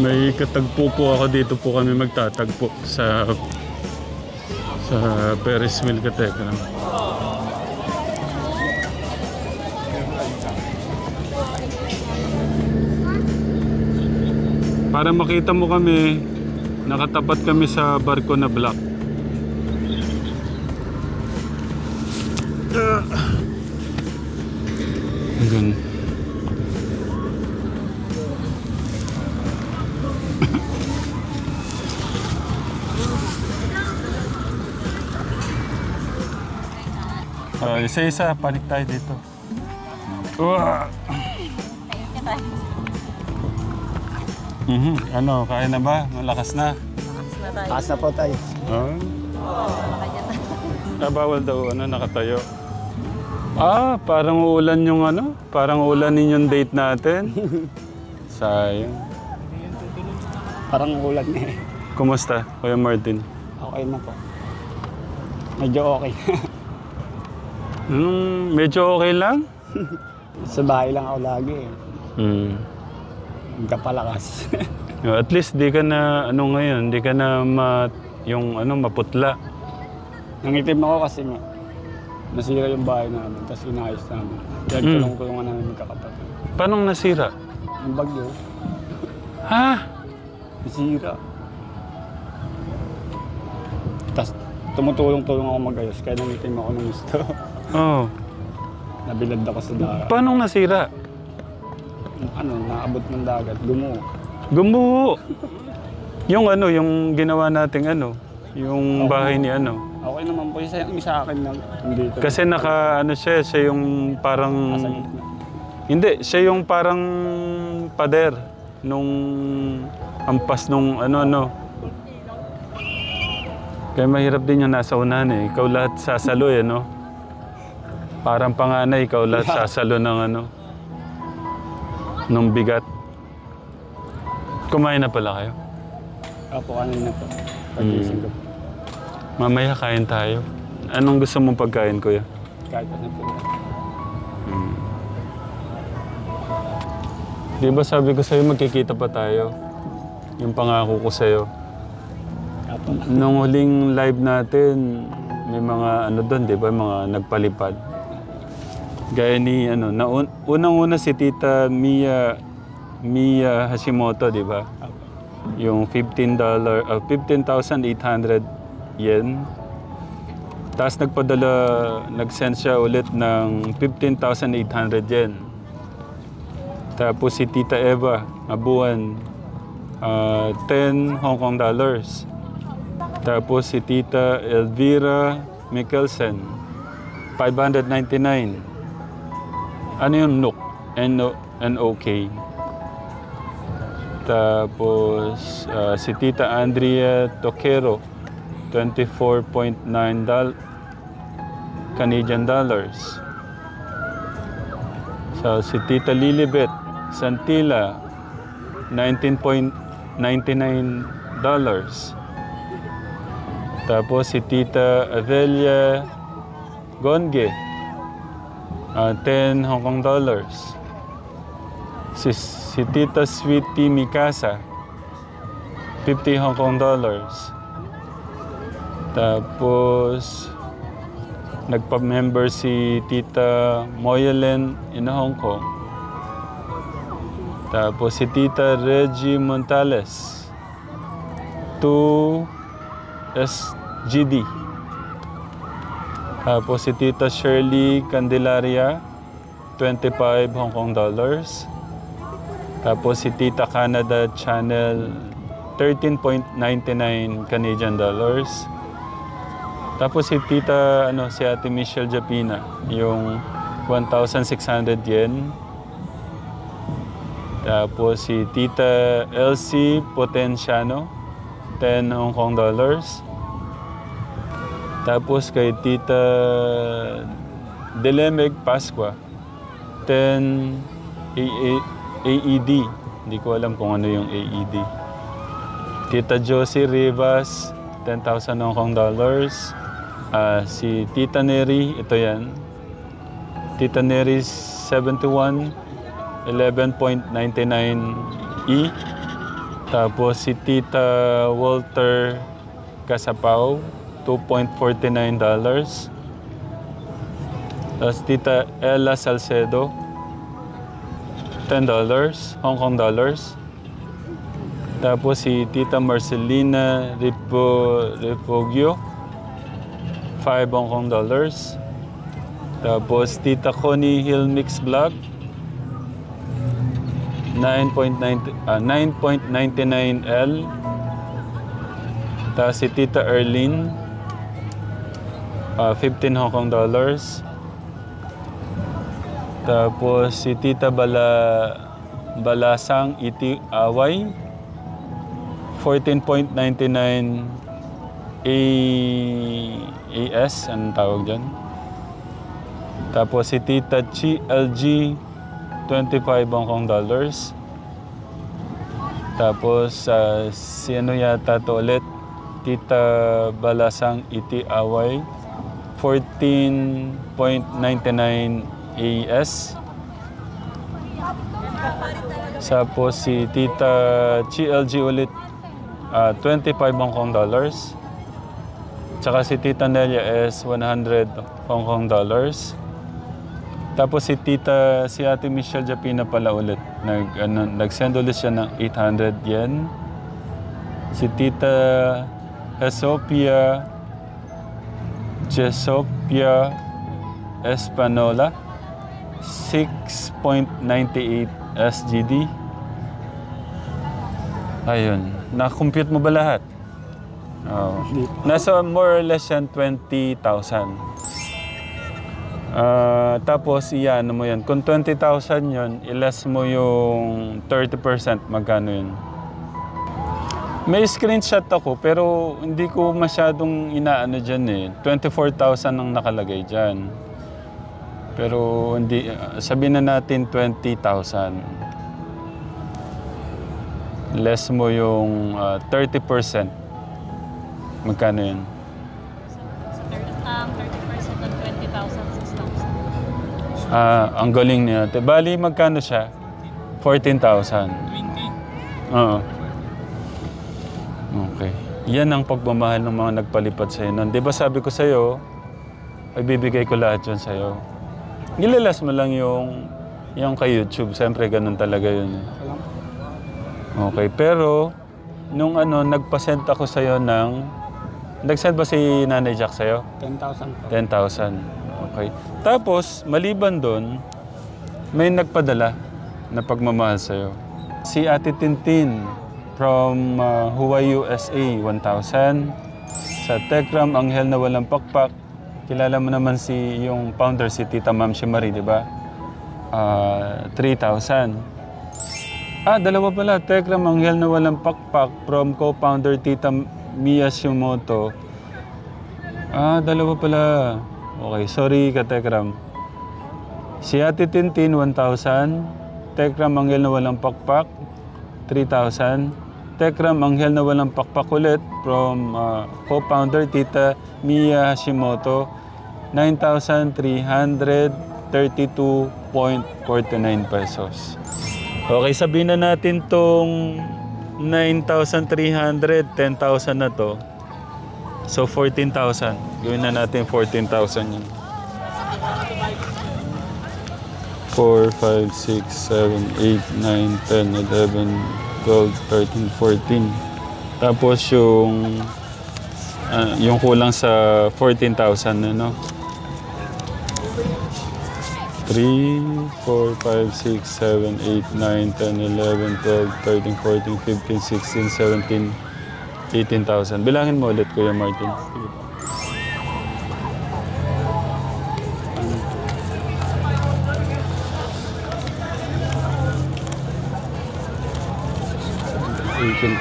May katagpo po ako dito po kami magtatagpo sa Ferris wheel Katekram. Para makita mo kami, nakatapat kami sa barko na black. Ganun. Isa-isa, panik tayo dito. Ano, kaya na ba? Malakas na? Taas na po tayo. Bawal daw, nakatayo. Parang uulan yung parang uulan yung date natin. Sayang. Parang ulan eh. Kumusta, Kuya Martin? Okay na po. Medyo okay. Medyo okay lang? Sa bahay lang ako lagi eh. Kapalakas. At least di ka na, ngayon, di ka na maputla. Nangitim ako kasi nasira yung bahay namin, tapos inayos namin. Kaya tulong-tulungan namin magkakapatid. Paano nasira? Yung bagyo. Ha? Nasira. Tapos tumutulong-tulong ako mag-ayos, kaya nangitim ako ng gusto. Oo. Nabilad ako sa dagat. Paano nasira? Naabot ng dagat, gumuho. Gumuho. Yung ginawa nating yung bahay ni Okay naman po, yung sa akin lang. Dito. Kasi siya yung parang... Nasa gitna. Hindi, siya yung parang pader nung ampas nung Kaya mahirap din yung nasa unahan eh. Ikaw lahat sasalo Parang panganay, ikaw lahat sasalo ng nung bigat. Kumain na pala kayo? Opo, kanina po. Pag-ising ko po. Mamaya kain tayo. Anong gusto mong pagkain, Kuya? Kahit ano po. Di ba sabi ko sa'yo magkikita pa tayo? Yung pangako ko sa'yo. Opo. Nung huling live natin, may mga doon, di ba? Mga nagpalipad. Gaya ni, unang-una si Tita Mia Hashimoto, di ba? Yung $15,800 yen. Tapos nag-send siya ulit ng 15,800 yen. Tapos si Tita Eva, Abuan, 10 Hong Kong dollars. Tapos si Tita Elvira Mikkelsen, 599. Ano yung NOK? N-O-K. Tapos si Tita Andrea Toquero, 24.9 Canadian dollars. So si Tita Lilibet Santila, $19.99. Tapos si Tita Avelia Gonge, 10 Hong Kong dollars. Si Tita Sweetie Mikasa, 50 Hong Kong dollars. Tapos nagpa-member si Tita Moyelen in Hong Kong. Tapos si Tita Reggie Montales, 2 SGD. Tapos si Tita Shirley Candelaria, 25 Hong Kong dollars. Tapos si Tita Canada Channel, 13.99 Canadian dollars. Tapos si Tita, si Ate Michelle Japina, yung 1,600 yen. Tapos si Tita Elsie Potenciano, 10 Hong Kong dollars. Tapos kay Tita Delemeg Pasqua, 10 AED. Hindi ko alam kung ano yung AED. Tita Josie Rivas, 10,000 Hong Kong dollars. Si Tita Neri, ito yan. Tita Neri 71, 11.99 E. Tapos si Tita Walter Casapaw, $2.49. Tapos Tita Ella Salcedo, $10, Hong Kong dollars. Tapos si Tita Marcelina Refugio, $5 Hong Kong dollars. Tapos Tita Connie Hill Mix Vlog, 9.99 L. Tapos si Tita Erlene, 15 Hong Kong dollars. Tapos si Tita Balasang Iti Away, 14.99 AS, anong tawag dyan? Tapos si Tita Chi LG, 25 Hong Kong dollars. Tapos si ano yata to ulit, Tita Balasang Iti Away, 14.99 AS. Tapos si Tita Chi LG ulit, 25 Hong Kong dollars. Tsaka si Tita Nelia S, 100 Hong Kong dollars. Tapos si Ate Michelle Japina pala ulit. Nag-send ulit siya ng 800 yen. Si Tita Jesopia Espanola, 6.98 SGD. Ayun. Na-compute mo ba lahat? Oh. Nasa more or less yan 20,000. Tapos iyan mo yan. Kung 20,000 yun, i-less mo yung 30%, magkano yun? May screenshot ako pero hindi ko masyadong inaano dyan eh. 24,000 ang nakalagay dyan. Pero hindi, sabihin na natin 20,000. Less mo yung 30%. Magkano yun? 30% ng 20,000, 6,000. Ang galing niya. Bali, magkano siya? 14,000. 20. Oo. Okay. Yan ang pagmamahal ng mga nagpalipad sa'yo nun. Di ba sabi ko sa'yo, ay bibigay ko lahat yun sa'yo. Nilalas mo lang yung kay YouTube. Siyempre, ganun talaga yun. Okay. Pero, nung nagpasend ako sa'yo ng... Nag-send ba si Nanay Jack sa'yo? 10,000 po. 10,000. Okay. Tapos, maliban doon, may nagpadala na pagmamahal sa'yo. Si Ate Tintin from Hawaii, USA, 1,000. Sa Tekram, Anghel na Walang Pakpak. Kilala mo naman yung founder, si Tita Ma'am Shimari, di ba? 3,000. Dalawa pala. Tekram, Anghel na Walang Pakpak from co-founder Tita Mia Shimoto. Dalawa pala. Okay, sorry ka, Tekram. Si Ate Tintin, 1,000. Tekram, Anghel na Walang Pakpak, 3,000. Tekram, Anghel na Walang Pakpak ulit from co-founder Tita Mia Hashimoto, 9,332.49 pesos. Okay, sabihin na natin tong 9,300, 10,000 na to. So, 14,000. Gawin na natin 14,000 yun. 4, 5, 6, 7, 8, 9, 10, 11, 12, 13, 14. Tapos yung kulang sa 14,000 na, no? 3, 4, 5, 6, 7, 8, 9, 10, 11, 12, 13, 14, 15, 16, 17, 18,000. Bilangin mo ulit, Kuya Martin.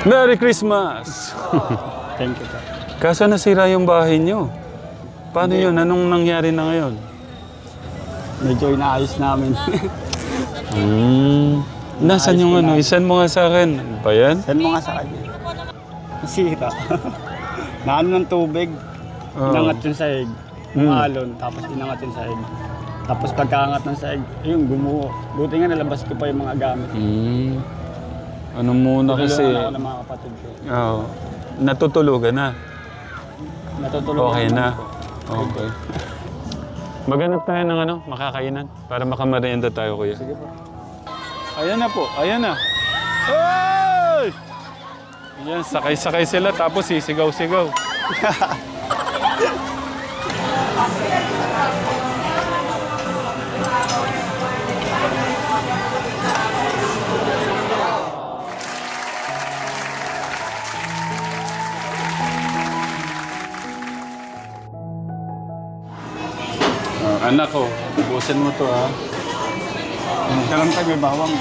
Merry Christmas! Thank you po. Kaso nasira yung bahay nyo. Paano yun? Anong nangyari na ngayon? Medyo inaayos namin. Nasaan yung Isan mo nga sa akin. Ano ba yan? Send mo nga sa kanya. Nasira. Naano ng tubig. Inangat yung sahig. Alon. Tapos inangat yung sahig. Tapos pagkaangat ng sahig, ayun, gumuho. Buti nga nalabas ko pa yung mga gamit. Ano muna kasi... Tinulungan ako ng mga kapatid ko. Oo. Natutulugan na. Natutulungan Okay ako na. po. Okay. Maghanap tayo ng ano, makakainan para makamarienda tayo, kuya. Sige po. Ayan na po, ayan na. Hey! Ayan, sakay-sakay sila tapos sisigaw-sigaw. Oh, anak ko, ubusin mo to ha. Kalam tayo may bawang.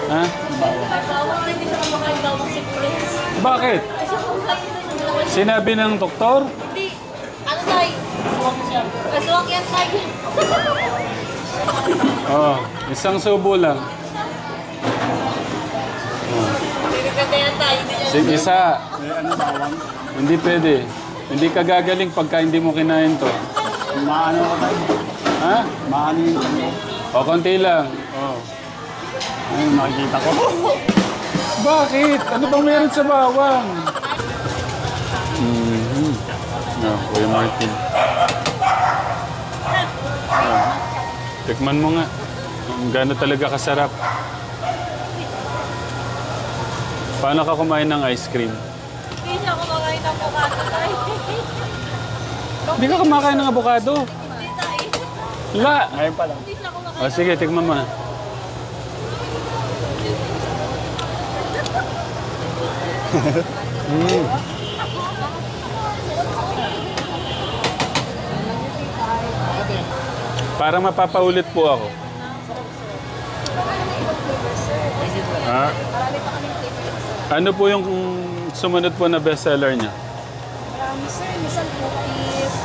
Ha? May bawang. Bawang hindi siya kumakain bawang si Prince. Bakit? Kasi kumakain na ng dalawa. Sinabi ng doktor? Hindi. Ano tayo? Aswang siya. Aswang yan tayo. Oo, isang subo lang. Pinaganda yan tayo. Hindi niya Sige, isa. May ano bawang. Hindi pwede. Hindi ka gagaling pagka hindi mo kinain to. Maano ko tayo. Ha? Maano yung kanya. O, konti lang. Oh. Ayun, makikita ko. Bakit? Ano bang meron sa bawang? Mm-hmm. No, Kuya Martin. Oh. Tikman mo nga. Gano'n talaga kasarap. Paano ka kumain ng ice cream? Hindi siya kumakain ng avocado tayo. Hindi ka kumakain ng avocado. Hindi tayo. La! Ngayon pa lang. Hindi siya kumakain. O sige, tikman mo na. Mm. Parang mapapaulit po ako. Ha? Ano po yung sumunod po na bestseller niya? Sir, minsan cookies,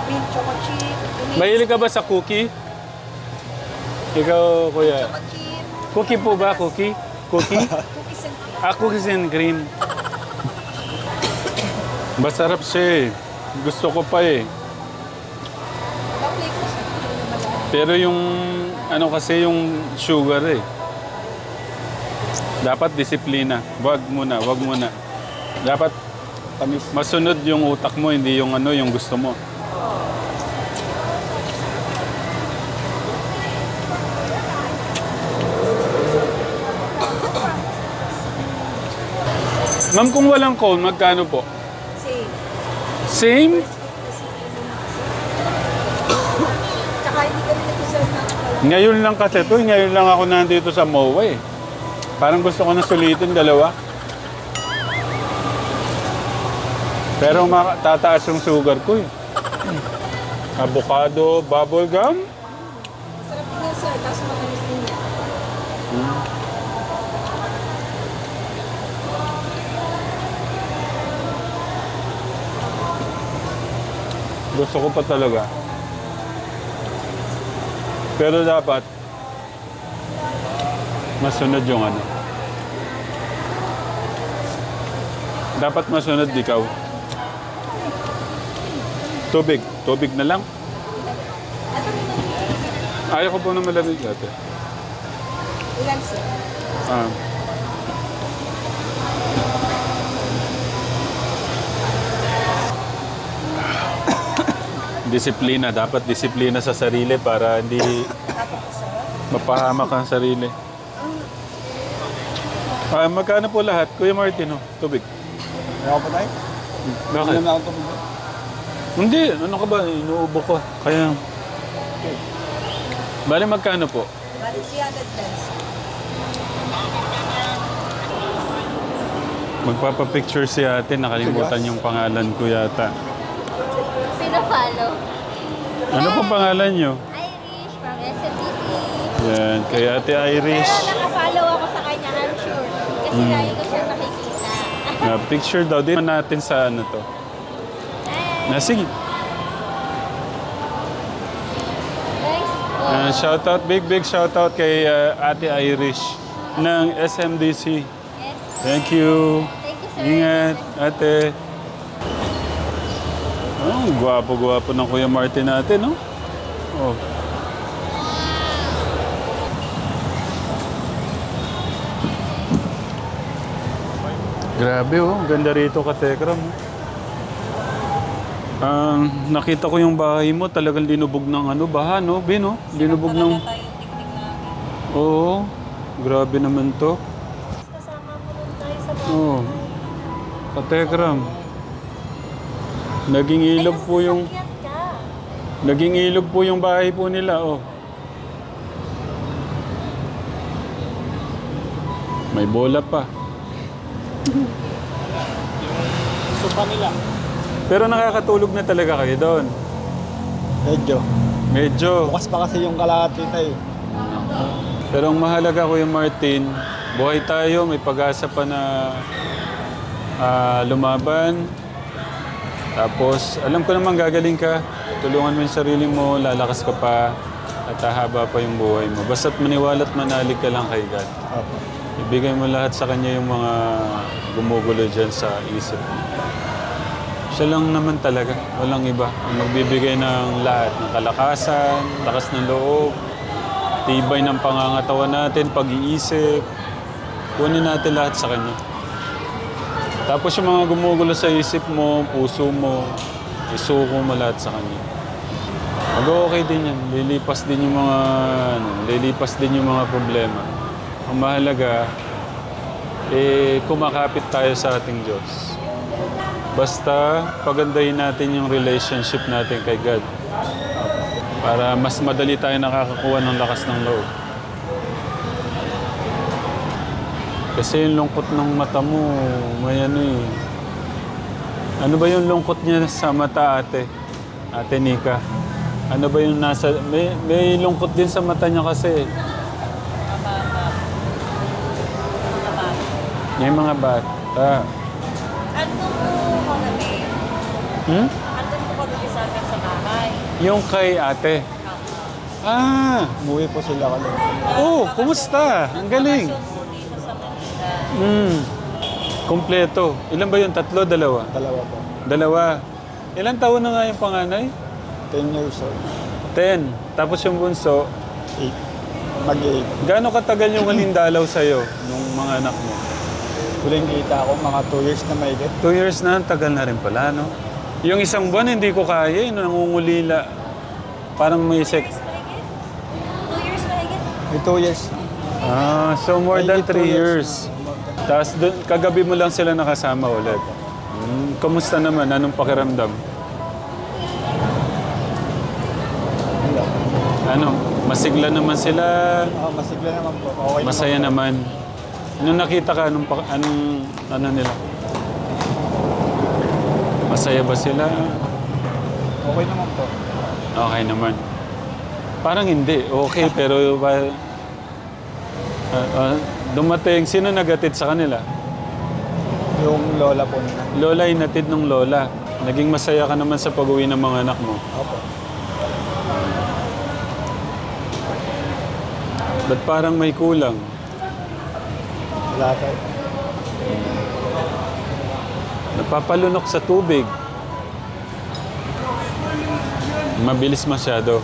mint choco chip, Mahilig ka ba sa cookie? Ikaw, kuya. choco chip, Cookie po ba? Cookie? Cookie? cookies and Cookies and cream. Masarap siya eh. Gusto ko pa eh. chocolate. Pero yung ano kasi yung sugar eh. Dapat disiplina. Wag muna, wag muna. Dapat Tamis. masunod yung utak mo, hindi yung ano, yung gusto mo. Ma'am, kung walang cone, magkano po? Same. Same? Tsaka hindi kami nag-serve ng Ngayon lang kasi to, ngayon lang ako nandito sa MOA eh. Parang gusto ko na sulitin dalawa. Pero tataas yung sugar ko eh. Avocado, bubble gum. Masarap din yan, sir. Tapos matamis din yan. Gusto ko pa talaga. Pero dapat masunod yung ano. Dapat masunod ikaw. Tubig. Tubig na lang. Ayaw ko po na malamig ate. Ilan, sir? Ah. Disiplina. Dapat disiplina sa sarili para hindi mapahamak ang sarili. Magkano po lahat? Kuya Martin, oh, tubig. Ayaw pa tayo. Bakit? Hindi na ako tubig. Hindi. Ano ka ba? Inuubo ko. Kaya... Bale, magkano po? Bali 300 pesos. Magpapapicture si ate. Nakalimutan yung pangalan ko yata. Pina-follow. Ano po pangalan nyo? Irish from SMDC. Yan, kay ate Irish. Pero nakafollow ako sa kanya, I'm sure. Kasi lagi ko siya nakikita. Picture daw. Dito natin sa ano to. Sige. Thanks. Shoutout, big shoutout kay ate Irish ng SMDC. Yes. Thank you. Thank you, sir. Ingat, ate. Oh, gwapo-gwapo ng Kuya Martin natin, no? Oh. Grabe oh, ganda rito ka Tekram. Nakita ko yung bahay mo, talagang linubog ng ano, baha no? Bino, linubog ng... Oo, grabe naman to. Kasama mo nun tayo sa bahay. Oo. Katekram. Naging ilog po yung... Sasakyan ka. Naging ilog po yung bahay po nila, oh. May bola pa. Sopa nila. Pero nakakatulog na talaga kayo doon. Medyo. Medyo. Bukas pa kasi yung kalahati tayo. Pero ang mahalaga, Kuya Martin, buhay tayo, may pag-asa pa na lumaban. Tapos, alam ko naman gagaling ka. Tulungan mo yung sarili mo, lalakas ka pa, at hahaba pa yung buhay mo. Basta't maniwala't manalig ka lang kay God. Opo. Ibigay mo lahat sa Kanya yung mga gumugulo dyan sa isip mo. Siya lang naman talaga, walang iba. Ang magbibigay ng lahat, ng kalakasan, lakas ng loob, tibay ng pangangatawan natin, pag-iisip. Kunin natin lahat sa Kanya. Tapos yung mga gumugulo sa isip mo, puso mo, isuko mo lahat sa Kanya. Mag-okay din yan. Lilipas din yung mga, lilipas din yung mga problema. Ang mahalaga, kumakapit tayo sa ating Diyos. Basta pagandahin natin yung relationship natin kay God. Para mas madali tayo nakakakuha ng lakas ng loob. Kasi yung lungkot ng mata mo, may ano eh. Ano ba yung lungkot niya sa mata, ate? Ate Nika? Ano ba yung nasa... May lungkot din sa mata niya kasi. May mga bata. Ano mo kagabi? Hmm? Ano mo kagabi sa akin sa bahay? Yung kay ate. Ah! Umuwi po sila kami. Oh, kumusta? Ang galing. Bakasyon mo dito sa Manila. Kompleto. Ilan ba yun? Tatlo, dalawa? Dalawa po. Dalawa. Ilan taon na nga yung panganay? 10 years old. 10. Tapos yung bunso, 8. Mag-8. gaano katagal yung halindalaw sa'yo nung mga anak mo? Huling kita ako, mga 2 years na may 2 years na, tagal na rin pala, no? Yung isang buwan, hindi ko kaya, nangungulila. Parang may 2 years mahigit? 2 years mahigit? May 2 years na. Ah, so more than 3 2 years. Tapos kagabi mo lang sila nakasama ulit. Kamusta naman? Anong pakiramdam? Wala. Ano? Masigla naman sila? Masigla naman po. Okay Masaya naman. Nung nakita ka, anong ano nila? Masaya ba sila? Okay naman po. Okay naman. Parang hindi. Okay, pero dumating. Sino nagatid sa kanila? Yung lola po nila. Lola, inatid ng lola. Naging masaya ka naman sa pag-uwi ng mga anak mo. Opo. Ba't parang may kulang? Wala tayo. Napapalunok sa tubig. Mabilis masyado.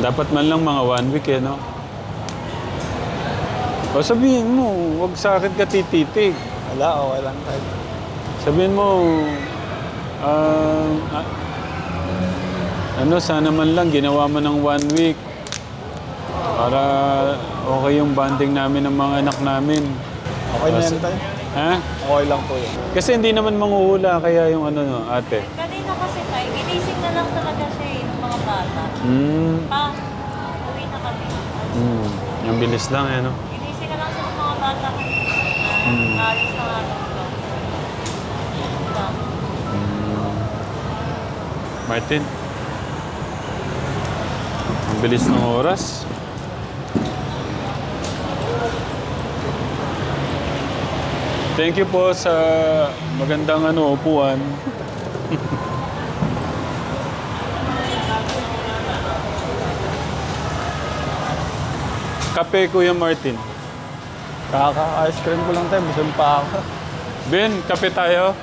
Dapat man lang mga 1 week no? O sabihin mo, huwag sa akin ka tititig. Wala, okay lang tayo. Sabihin mo, sana man lang ginawa mo ng 1 week para okay yung bonding namin ng mga anak namin. Okay na yan tayo. Ha? Okay lang po yun. Kasi hindi naman manguhula kaya yung ate. Kanina kasi tayo, ginising na lang talaga siya ng mga bata. Uwi na kami. Ang bilis lang no? Ginising na lang siya ng mga bata kanina. Alis na nga lang ito. Martin, ang bilis ng oras. Thank you po sa magandang upuan. Kape, Kuya Martin. Kaka-ice cream ko lang tayo. Busog pa ako. Ben, kape tayo.